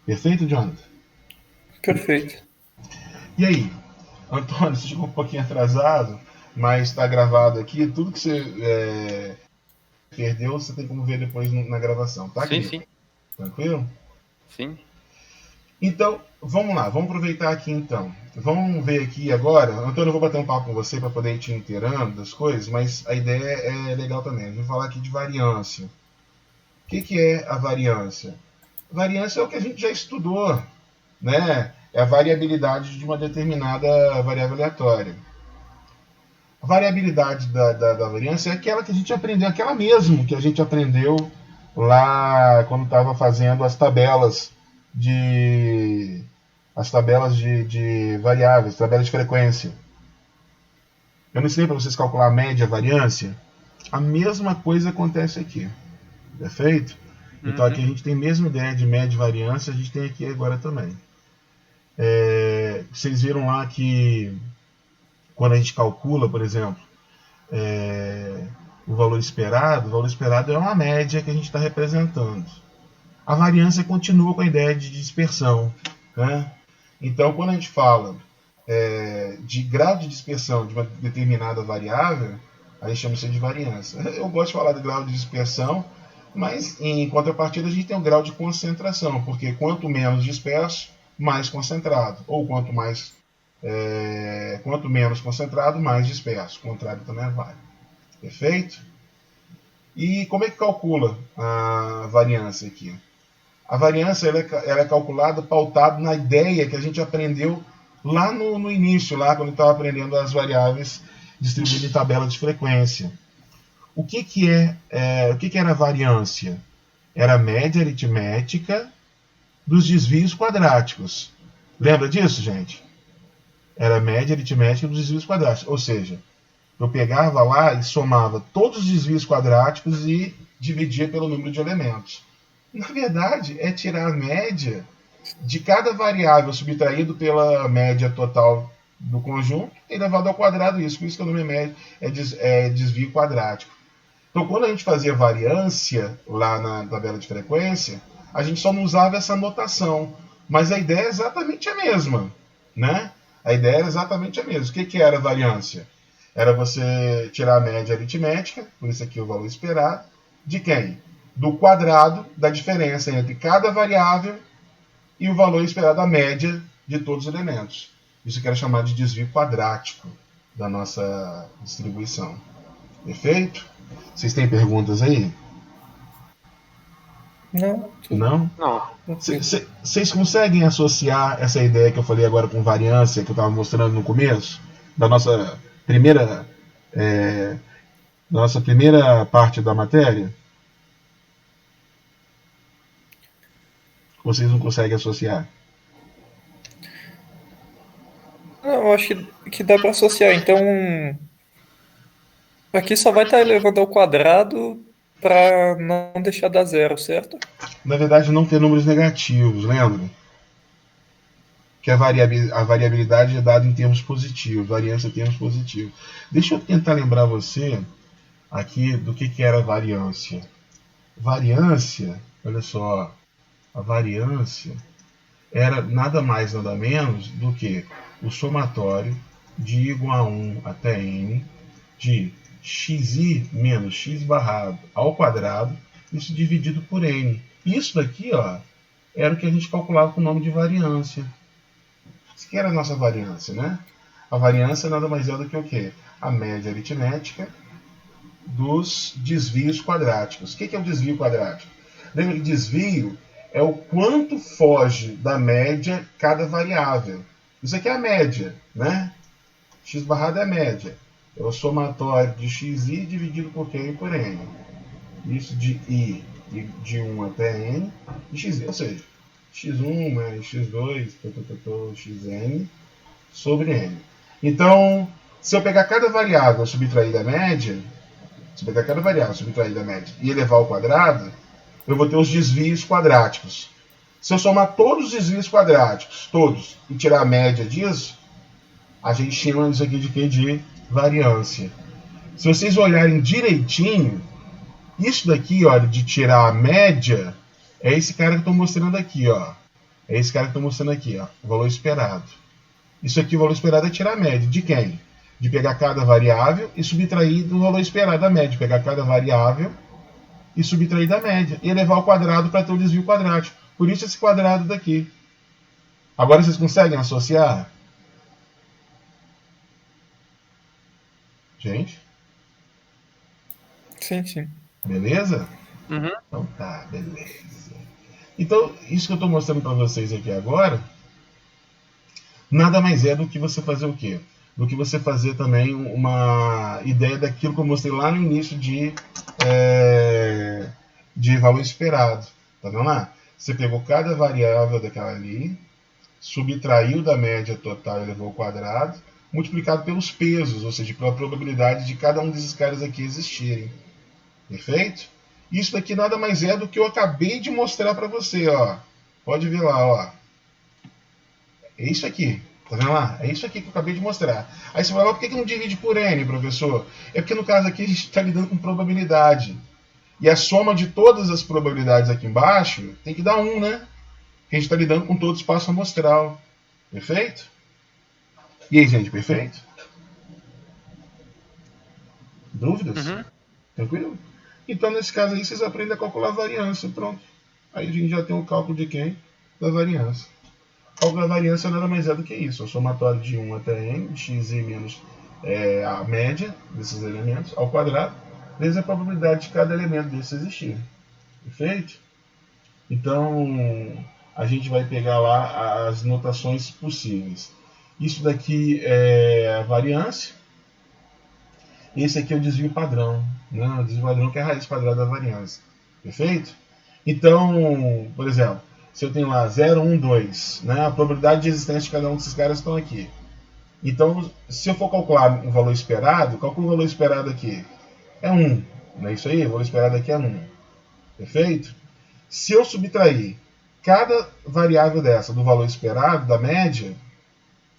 Perfeito, Jonathan? Perfeito. E aí? Antônio, você chegou um pouquinho atrasado, mas está gravado aqui. Tudo que você perdeu, você tem como ver depois na gravação, tá, querido? Sim. Tranquilo? Sim. Então, vamos lá, vamos aproveitar aqui então. Vamos ver aqui agora. Antônio, eu vou bater um papo com você para poder ir te inteirando das coisas, mas a ideia é legal também. A gente vai falar aqui de variância. O que é a variância? A variância é o que a gente já estudou, né? É a variabilidade de uma determinada variável aleatória. A variabilidade da variância é aquela que a gente aprendeu, aquela mesmo que a gente aprendeu lá quando estava fazendo as tabelas de variáveis, tabelas de frequência. Eu não ensinei para vocês calcular a média, a variância. A mesma coisa acontece aqui. Perfeito? Então aqui a gente tem a mesma ideia de média e variância, a gente tem aqui agora também. Vocês viram lá que quando a gente calcula, por exemplo, o valor esperado é uma média que a gente está representando. A variância continua com a ideia de dispersão, né? Então, quando a gente fala de grau de dispersão de uma determinada variável, a gente chama isso de variância. Eu gosto de falar de grau de dispersão, mas em contrapartida a gente tem o grau de concentração, porque quanto menos disperso, mais concentrado. Ou quanto menos concentrado, mais disperso. O contrário também vale. Perfeito? E como é que calcula a variância aqui? A variância ela é calculada pautado na ideia que a gente aprendeu lá no início, lá quando eu estava aprendendo as variáveis distribuídas em tabela de frequência. O que era a variância? Era a média aritmética dos desvios quadráticos. Lembra disso, gente? Era a média aritmética dos desvios quadráticos. Ou seja, eu pegava lá e somava todos os desvios quadráticos e dividia pelo número de elementos. Na verdade, é tirar a média de cada variável subtraído pela média total do conjunto e elevado ao quadrado isso. Por isso que o nome é desvio quadrático. Então, quando a gente fazia variância lá na tabela de frequência, a gente só não usava essa notação. Mas a ideia é exatamente a mesma, né? A ideia era exatamente a mesma. O que era variância? Era você tirar a média aritmética, por isso aqui o valor esperado, de quem? Do quadrado da diferença entre cada variável e o valor esperado da média de todos os elementos. Isso que era chamado de desvio quadrático da nossa distribuição. Perfeito? Vocês têm perguntas aí? Não, tudo Não? Não. tranquilo. Vocês conseguem associar essa ideia que eu falei agora com variância, que eu estava mostrando no começo, da primeira, é, nossa primeira parte da matéria? Vocês não conseguem associar? Não, eu acho que dá para associar. Então, aqui só vai estar elevando ao quadrado para não deixar dar zero, certo? Na verdade, não ter números negativos, lembra? Que a variabilidade é dada em termos positivos, variância em termos positivos. Deixa eu tentar lembrar você aqui do que era variância. Variância, olha só, a variância era nada mais nada menos do que o somatório de igual a 1 até n de xi menos x barrado ao quadrado, isso dividido por n. Isso daqui, ó, era o que a gente calculava com o nome de variância. Isso que era a nossa variância, né? A variância nada mais é do que o quê? A média aritmética dos desvios quadráticos. O que é o desvio quadrático? Lembra que desvio é o quanto foge da média cada variável. Isso aqui é a média, né? X barrado é a média. É o somatório de xi dividido por Q e por n. Isso de i de 1 até n de x, ou seja, x1 mais x2, xn sobre n. Então, se eu pegar cada variável subtrair da média, se eu pegar cada variável subtrair da média e elevar ao quadrado, eu vou ter os desvios quadráticos. Se eu somar todos os desvios quadráticos, todos, e tirar a média disso, a gente chama isso aqui de quê? De variância. Se vocês olharem direitinho, isso daqui, olha, de tirar a média, é esse cara que eu estou mostrando aqui, ó. É esse cara que eu estou mostrando aqui, ó. O valor esperado. Isso aqui, o valor esperado é tirar a média. De quem? De pegar cada variável e subtrair do valor esperado da média. Pegar cada variável e subtrair da média. E elevar ao quadrado para ter o desvio quadrático. Por isso esse quadrado daqui. Agora vocês conseguem associar? Gente? Sim, sim. Beleza? Uhum. Então tá, beleza. Então, isso que eu estou mostrando para vocês aqui agora, nada mais é do que você fazer o quê? Do que você fazer também uma ideia daquilo que eu mostrei lá no início de valor esperado. Tá vendo lá? Você pegou cada variável daquela ali, subtraiu da média total e elevou ao quadrado, multiplicado pelos pesos, ou seja, pela probabilidade de cada um desses caras aqui existirem. Perfeito? Isso daqui nada mais é do que eu acabei de mostrar para você, ó. Pode ver lá, ó. É isso aqui. Tá vendo lá? É isso aqui que eu acabei de mostrar. Aí você vai lá, por que não divide por n, professor? É porque no caso aqui a gente está lidando com probabilidade. E a soma de todas as probabilidades aqui embaixo tem que dar 1, né? Porque a gente está lidando com todo o espaço amostral. Perfeito? E aí, gente, perfeito? Dúvidas? Uhum. Tranquilo? Então, nesse caso aí, vocês aprendem a calcular a variância. Pronto. Aí a gente já tem o cálculo de quem? Da variância. O cálculo da variância nada mais é do que isso. É o somatório de 1 até n, de x menos a média desses elementos, ao quadrado, vezes a probabilidade de cada elemento desse existir. Perfeito? Então, a gente vai pegar lá as notações possíveis. Isso daqui é a variância. Esse aqui é o desvio padrão. Né? O desvio padrão que é a raiz quadrada da variância. Perfeito? Então, por exemplo, se eu tenho lá 0, 1, 2, né? A probabilidade de existência de cada um desses caras estão aqui. Então, se eu for calcular o valor esperado, calculo o valor esperado aqui. É 1. Não é isso aí? O valor esperado aqui é 1. Perfeito? Se eu subtrair cada variável dessa do valor esperado, da média,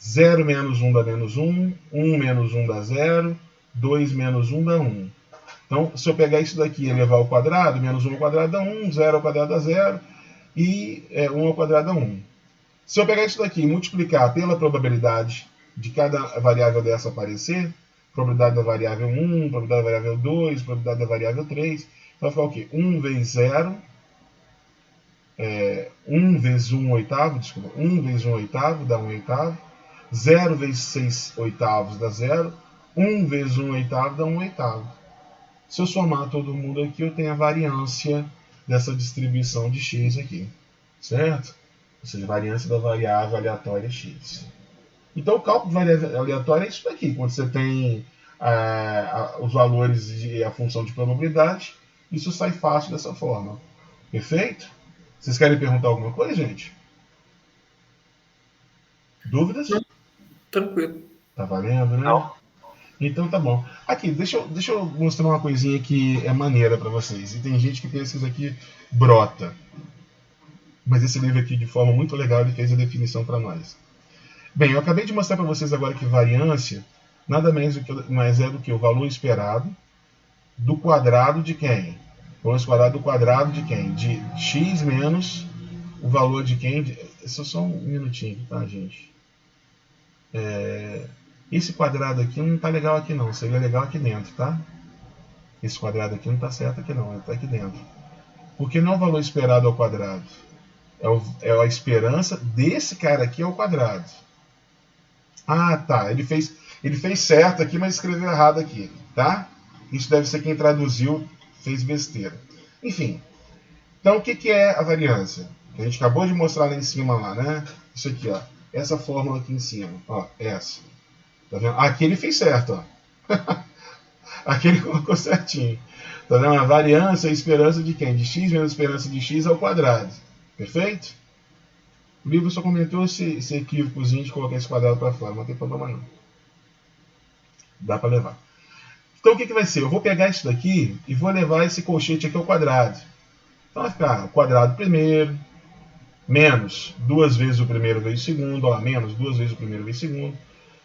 0 menos 1 dá menos 1, 1 menos 1 dá 0, 2 menos 1 dá 1. Então, se eu pegar isso daqui e elevar ao quadrado, menos 1 ao quadrado dá 1, 0 ao quadrado dá 0 e 1 ao quadrado dá 1. Se eu pegar isso daqui e multiplicar pela probabilidade de cada variável dessa aparecer, probabilidade da variável 1, probabilidade da variável 2, probabilidade da variável 3, vai ficar o quê? 1 vezes 0, 1 vezes 1 oitavo, desculpa, 1 vezes 1 oitavo dá 1 oitavo, 0 vezes 6 oitavos dá 0, 1 vezes 1 oitavo dá 1 oitavo. Se eu somar todo mundo aqui, eu tenho a variância dessa distribuição de x aqui, certo? Ou seja, variância da variável aleatória x. Então, o cálculo de variável aleatória é isso daqui. Quando você tem os valores e a função de probabilidade, isso sai fácil dessa forma. Perfeito? Vocês querem perguntar alguma coisa, gente? Dúvidas? Tranquilo. Tá valendo, né? Não. Então tá bom. Aqui, deixa eu mostrar uma coisinha que é maneira para vocês. E tem gente que pensa que isso aqui brota. Mas esse livro aqui, de forma muito legal, ele fez a definição para nós. Bem, eu acabei de mostrar para vocês agora que variância nada mais é do que o valor esperado do quadrado de quem? Valor esperado do quadrado de quem? De x menos o valor de quem? Só um minutinho, tá, gente? Esse quadrado aqui não está legal aqui não, seria legal aqui dentro, tá? Esse quadrado aqui não está certo aqui não, ele está aqui dentro. Porque não é o valor esperado ao quadrado, é a esperança desse cara aqui ao quadrado. Ah, tá, ele fez certo aqui, mas escreveu errado aqui, tá? Isso deve ser quem traduziu, fez besteira. Enfim, então o que é a variância? Que a gente acabou de mostrar lá em cima, lá, né? Isso aqui, ó. Essa fórmula aqui em cima, ó, essa. Tá vendo? Aqui ele fez certo, ó. Aqui ele colocou certinho. Tá vendo? A variância é a esperança de quem? De x menos a esperança de x ao quadrado. Perfeito? O livro só comentou esse equívocozinho de colocar esse quadrado para fora, não tem problema não. Dá para levar. Então o que vai ser? Eu vou pegar isso daqui e vou levar esse colchete aqui ao quadrado. Então vai ficar o quadrado primeiro, menos 2 vezes o primeiro vezes o segundo, ó, menos 2 vezes o primeiro vezes o segundo,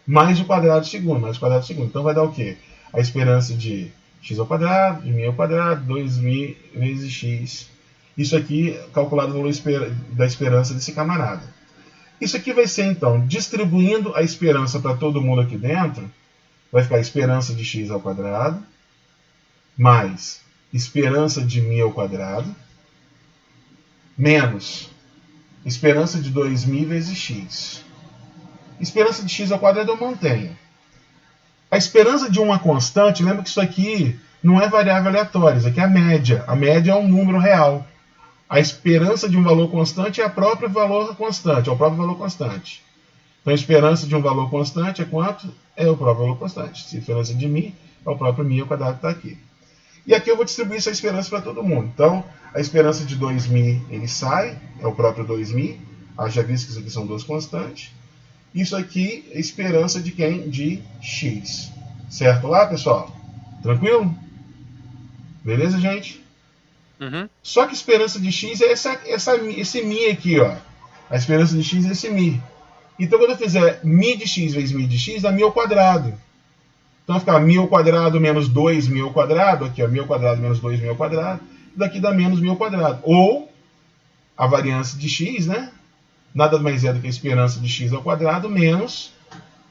mais o quadrado segundo, mais o quadrado segundo. Então vai dar o quê? A esperança de x ao quadrado, de μ ao quadrado, 2μ vezes x. Isso aqui calculado o valor da esperança desse camarada. Isso aqui vai ser, então, distribuindo a esperança para todo mundo aqui dentro, vai ficar a esperança de x ao quadrado, mais esperança de μ ao quadrado, menos esperança de 2μ vezes x. Esperança de x ao quadrado eu mantenho. A esperança de uma constante, lembra que isso aqui não é variável aleatória, isso aqui é a média. A média é um número real. A esperança de um valor constante é o próprio valor constante, Então a esperança de um valor constante é quanto? É o próprio valor constante. A esperança de μ é o próprio μ ao quadrado que está aqui. E aqui eu vou distribuir essa esperança para todo mundo. Então, a esperança de 2μ ele sai, é o próprio 2μ. Já visto que isso aqui são duas constantes. Isso aqui é a esperança de quem? De x. Certo lá, pessoal? Tranquilo? Beleza, gente? Uhum. Só que a esperança de x é esse μ aqui, ó. A esperança de x é esse μ. Então, quando eu fizer μ de x vezes μ de x, dá μ ao quadrado. Então vai ficar μ ao quadrado menos 2μ ao quadrado. Aqui, ó, μ ao quadrado menos 2μ ao quadrado. Daqui dá menos μ ao quadrado. Ou a variância de x, né? Nada mais é do que a esperança de x ao quadrado menos...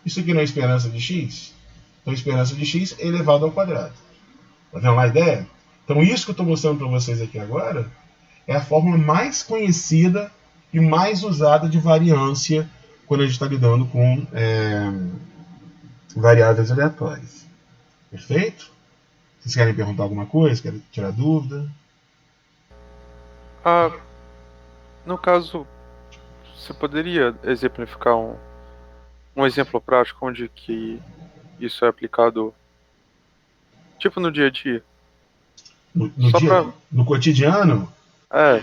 Isso aqui não é esperança de x? Então a esperança de x é elevado ao quadrado. Tá vendo lá a ideia? Então isso que eu estou mostrando para vocês aqui agora é a forma mais conhecida e mais usada de variância quando a gente está lidando com variáveis aleatórias. Perfeito? Vocês querem perguntar alguma coisa? Querem tirar dúvida? No caso, você poderia exemplificar um exemplo prático onde que isso é aplicado, tipo no dia a dia. No Só dia, pra. no cotidiano, É,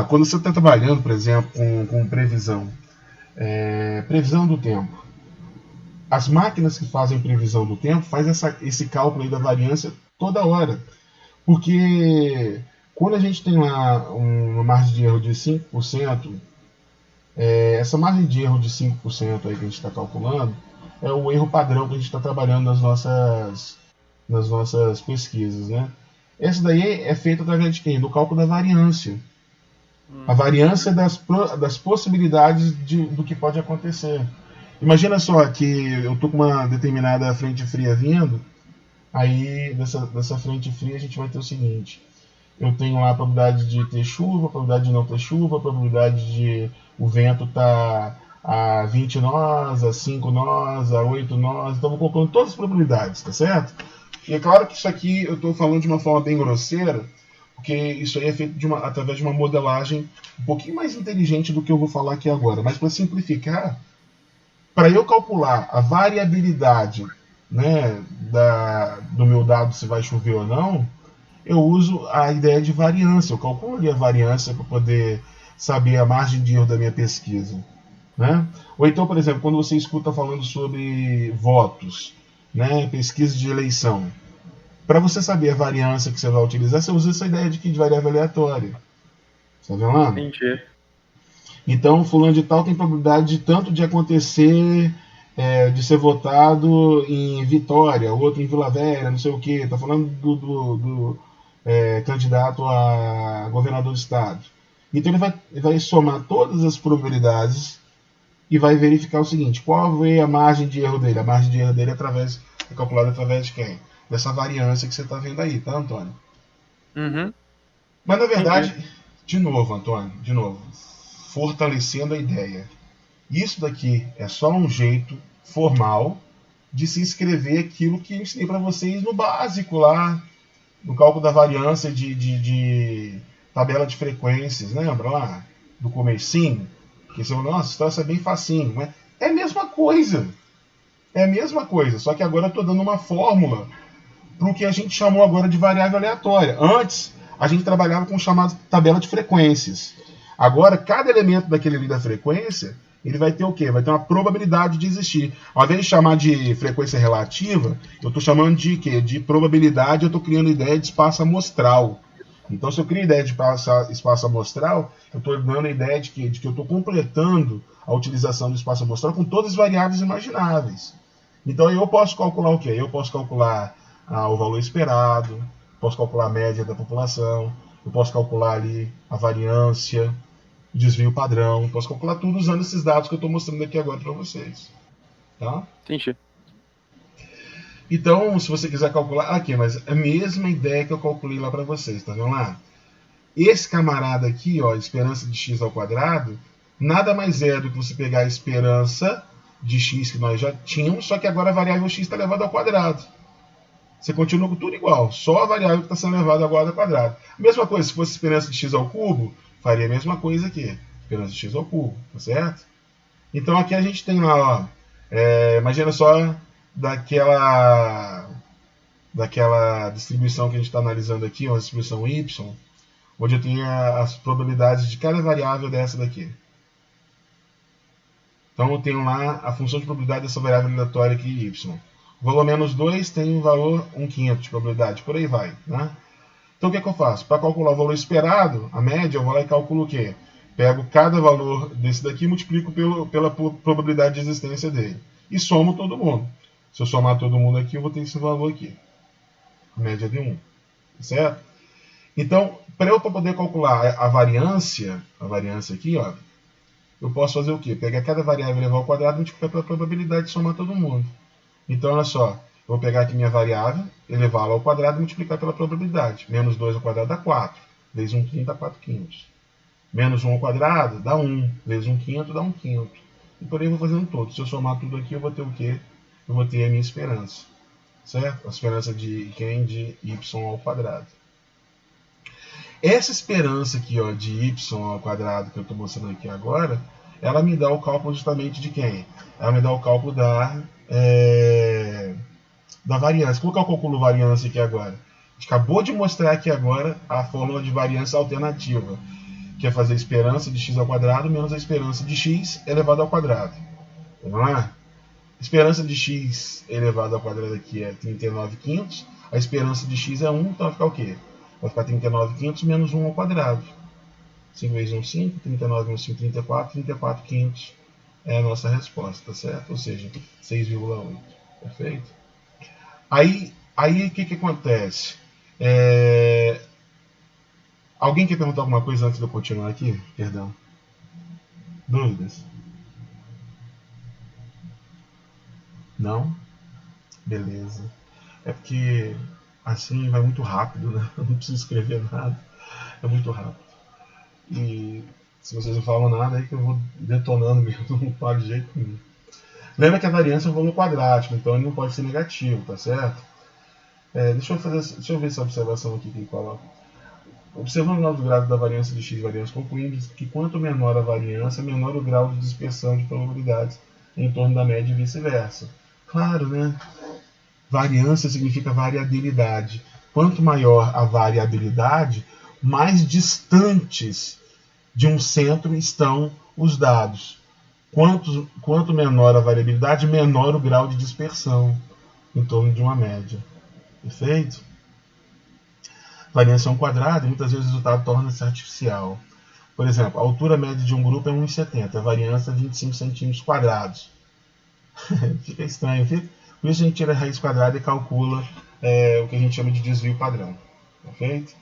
quando você está trabalhando, por exemplo, com previsão, previsão do tempo. As máquinas que fazem previsão do tempo fazem esse cálculo aí da variância toda hora. Porque quando a gente tem lá uma margem de erro de 5%, essa margem de erro de 5% aí que a gente está calculando é o erro padrão que a gente está trabalhando nas nossas pesquisas. Né? Essa daí é feita através de quem? Do cálculo da variância. A variância das possibilidades do que pode acontecer. Imagina só que eu estou com uma determinada frente fria vindo, aí dessa frente fria a gente vai ter o seguinte: eu tenho lá a probabilidade de ter chuva, a probabilidade de não ter chuva, a probabilidade de o vento estar a 20 nós, a 5 nós, a 8 nós, então vou colocando todas as probabilidades, tá certo? E é claro que isso aqui eu estou falando de uma forma bem grosseira, porque isso aí é feito através de uma modelagem um pouquinho mais inteligente do que eu vou falar aqui agora. Mas para simplificar, para eu calcular a variabilidade, né, do meu dado se vai chover ou não, eu uso a ideia de variância. Eu calculo ali a variância para poder saber a margem de erro da minha pesquisa. Né? Ou então, por exemplo, quando você escuta falando sobre votos, né, pesquisa de eleição, para você saber a variância que você vai utilizar, você usa essa ideia de variável aleatória. Tá vendo lá? entendi. Então, fulano de tal tem probabilidade de tanto de acontecer, de ser votado em Vitória, outro em Vila Velha, não sei o que. Tá falando do candidato a governador do estado. Então ele vai somar todas as probabilidades e vai verificar o seguinte: qual é a margem de erro dele? A margem de erro dele é calculada através de quem? Dessa variância que você está vendo aí, tá, Antônio? Uhum, Mas na entendi. verdade, de novo, Antônio, de novo, fortalecendo a ideia. Isso daqui é só um jeito formal de se escrever aquilo que eu ensinei para vocês no básico lá, no cálculo da variância de tabela de frequências, lembra lá? Do comecinho? Que você falou, nossa, isso é bem facinho. Mas é a mesma coisa. É a mesma coisa, só que agora eu estou dando uma fórmula para o que a gente chamou agora de variável aleatória. Antes, a gente trabalhava com o chamado tabela de frequências. Agora, cada elemento daquele ali da frequência, ele vai ter o quê? Vai ter uma probabilidade de existir. Ao invés de chamar de frequência relativa, eu estou chamando de quê? De probabilidade, eu estou criando ideia de espaço amostral. Então, se eu crio ideia de espaço amostral, eu estou dando a ideia de que eu estou completando a utilização do espaço amostral com todas as variáveis imagináveis. Então, eu posso calcular o quê? Eu posso calcular o valor esperado, posso calcular a média da população, eu posso calcular ali a variância, o desvio padrão, posso calcular tudo usando esses dados que eu estou mostrando aqui agora para vocês. Tá? Entendi. Então, se você quiser calcular, aqui, mas é a mesma ideia que eu calculei lá para vocês, tá vendo lá? Esse camarada aqui, ó, esperança de x ao quadrado, nada mais é do que você pegar a esperança de x que nós já tínhamos, só que agora a variável x está elevada ao quadrado. Você continua com tudo igual, só a variável que está sendo elevada agora ao quadrado. Mesma coisa, se fosse esperança de x ao cubo, faria a mesma coisa aqui. Esperança de x ao cubo, tá certo? Então aqui a gente tem lá, ó, imagina só daquela distribuição que a gente está analisando aqui, uma distribuição y, onde eu tenho as probabilidades de cada variável dessa daqui. Então eu tenho lá a função de probabilidade dessa variável aleatória aqui, y. O valor menos 2 tem um valor 1/5 de probabilidade, por aí vai. Né? Então o que, é que eu faço? Para calcular o valor esperado, a média, eu vou lá e calculo o quê? Pego cada valor desse daqui e multiplico pela probabilidade de existência dele. E somo todo mundo. Se eu somar todo mundo aqui, eu vou ter esse valor aqui. A média de 1. Certo? Então, para eu poder calcular a variância aqui, ó, eu posso fazer o quê? Pegar cada variável e levar ao quadrado e multiplicar pela probabilidade de somar todo mundo. Então, olha só, eu vou pegar aqui minha variável, elevá-la ao quadrado e multiplicar pela probabilidade. Menos 2 ao quadrado dá 4, vezes 1/5 dá 4/5. Menos 1 ao quadrado dá 1, vezes 1/5 dá 1/5. E por aí eu vou fazendo todo. Se eu somar tudo aqui, eu vou ter o quê? Eu vou ter a minha esperança. Certo? A esperança de quem? De y ao quadrado. Essa esperança aqui, ó, de y ao quadrado que eu estou mostrando aqui agora ela me dá o cálculo justamente de quem? Ela me dá o cálculo da variância. Como que eu calculo variância aqui agora? A gente acabou de mostrar aqui agora a fórmula de variância alternativa, que é fazer a esperança de x ao quadrado menos a esperança de x elevado ao quadrado. Vamos lá? A esperança de x elevado ao quadrado aqui é 39,500. A esperança de x é 1, então vai ficar o quê? Vai ficar 39,500 menos 1 ao quadrado. 5 vezes 1, 5. 39 menos 5, 34. 34,500 é a nossa resposta, tá certo? Ou seja, 6,8. Perfeito? Aí o que acontece? Alguém quer perguntar alguma coisa antes de eu continuar aqui? Perdão. Dúvidas? Não? Beleza. É porque assim vai muito rápido, né? Eu não preciso escrever nada. É muito rápido. E se vocês não falam nada, aí que eu vou detonando mesmo, não paro de jeito nenhum. Lembra que a variância é um volume quadrático, então ele não pode ser negativo, tá certo? Deixa eu ver essa observação aqui que ele coloca. Observando o novo grau da variância de x variância, concluímos que quanto menor a variância, menor o grau de dispersão de probabilidades em torno da média e vice-versa. Claro, né? Variância significa variabilidade. Quanto maior a variabilidade, mais distantes de um centro estão os dados. Quanto menor a variabilidade, menor o grau de dispersão em torno de uma média. Perfeito? Variância é um quadrado e muitas vezes o resultado torna-se artificial. Por exemplo, a altura média de um grupo é 1,70, a variância é 25 centímetros quadrados. Fica estranho, fica? Por isso a gente tira a raiz quadrada e calcula o que a gente chama de desvio padrão. Perfeito?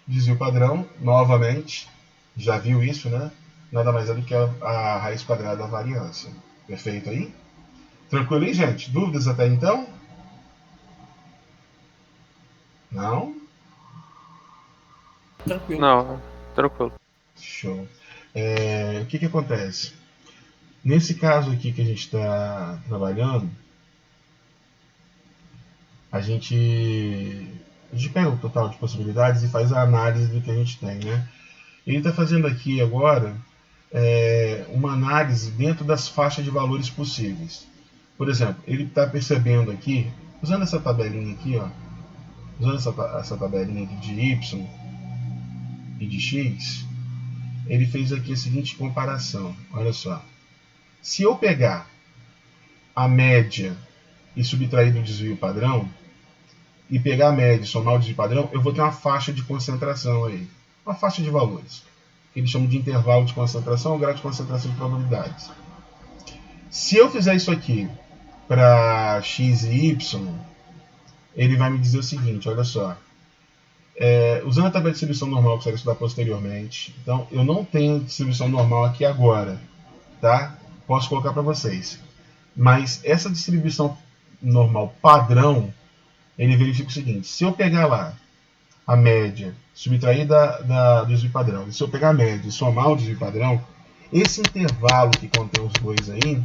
Desvio padrão, novamente, já viu isso, né? Nada mais é do que a raiz quadrada da variância. Perfeito aí? Tranquilo aí, gente? Dúvidas até então? Não? Tranquilo. Não, tranquilo. Show. O que acontece? Nesse caso aqui que a gente está trabalhando, a gente pega o total de possibilidades e faz a análise do que a gente tem, né? Ele está fazendo aqui agora uma análise dentro das faixas de valores possíveis. Por exemplo, ele está percebendo aqui, usando essa tabelinha aqui, ó, usando essa tabelinha aqui de y e de x, ele fez aqui a seguinte comparação. Olha só. Se eu pegar a média e subtrair do desvio padrão, e pegar a média e somar o desvio padrão, eu vou ter uma faixa de concentração aí. Uma faixa de valores. Que eles chamam de intervalo de concentração ou grau de concentração de probabilidades. Se eu fizer isso aqui para x e y, ele vai me dizer o seguinte, olha só. Usando a tabela de distribuição normal que você vai estudar posteriormente, então eu não tenho distribuição normal aqui agora, tá? Posso colocar para vocês. Mas essa distribuição normal padrão, ele verifica o seguinte, se eu pegar lá a média, subtrair do desvio padrão, e se eu pegar a média e somar o desvio padrão, esse intervalo que contém os dois aí,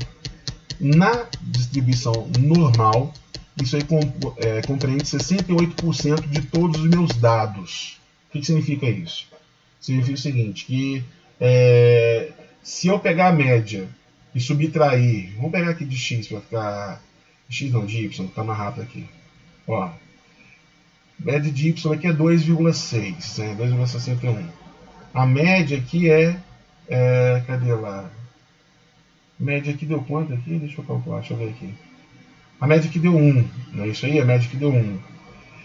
na distribuição normal, isso aí compreende 68% de todos os meus dados. O que significa isso? Significa o seguinte, que se eu pegar a média e subtrair, vamos pegar aqui de x para ficar, x não, de y, para ficar mais rápido aqui. Ó, média de y aqui é 2,6, né, 2,61. A média aqui cadê lá? A média aqui deu quanto aqui? Deixa eu calcular, deixa eu ver aqui. A média aqui deu 1, não é isso aí? A média aqui deu 1.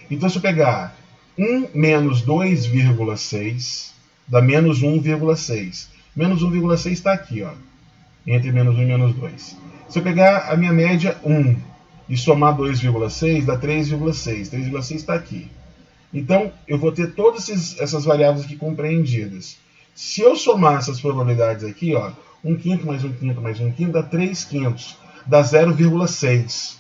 Então se eu pegar 1 menos 2,6, dá menos 1,6. Menos 1,6 está aqui, ó, entre menos 1 e menos 2. Se eu pegar a minha média 1 e somar 2,6, dá 3,6. 3,6 está aqui. Então, eu vou ter todas essas variáveis aqui compreendidas. Se eu somar essas probabilidades aqui, ó, 1 quinto mais 1 quinto mais 1 quinto dá 3 quintos. Dá 0,6.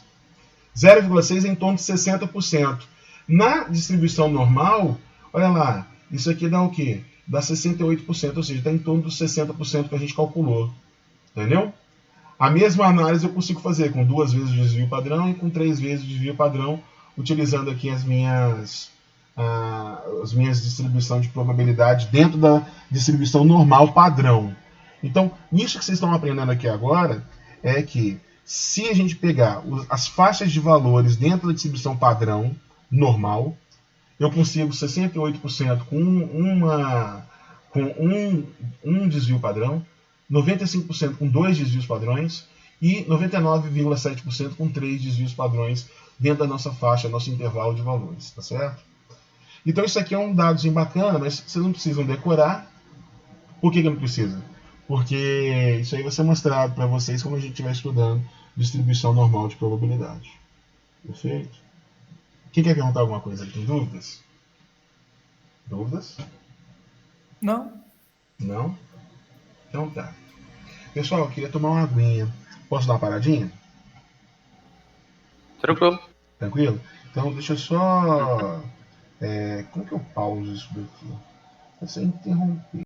0,6 é em torno de 60%. Na distribuição normal, olha lá, isso aqui dá o quê? Dá 68%, ou seja, está em torno dos 60% que a gente calculou. Entendeu? A mesma análise eu consigo fazer com 2 vezes o desvio padrão e com 3 vezes o desvio padrão, utilizando aqui as minhas distribuições de probabilidade dentro da distribuição normal padrão. Então, nisso que vocês estão aprendendo aqui agora, é que se a gente pegar as faixas de valores dentro da distribuição padrão normal, eu consigo 68% com um desvio padrão, 95% com dois desvios padrões e 99,7% com três desvios padrões dentro da nossa faixa, nosso intervalo de valores, tá certo? Então isso aqui é um dadozinho bacana, mas vocês não precisam decorar. Por que não precisa? Porque isso aí vai ser mostrado para vocês quando a gente estiver estudando distribuição normal de probabilidade. Perfeito? Quem quer perguntar alguma coisa? Tem dúvidas? Dúvidas? Não. Não? Então tá. Pessoal, eu queria tomar uma aguinha. Posso dar uma paradinha? Tranquilo. Tranquilo? Então deixa eu só. Como que eu pauso isso daqui? Você interromper.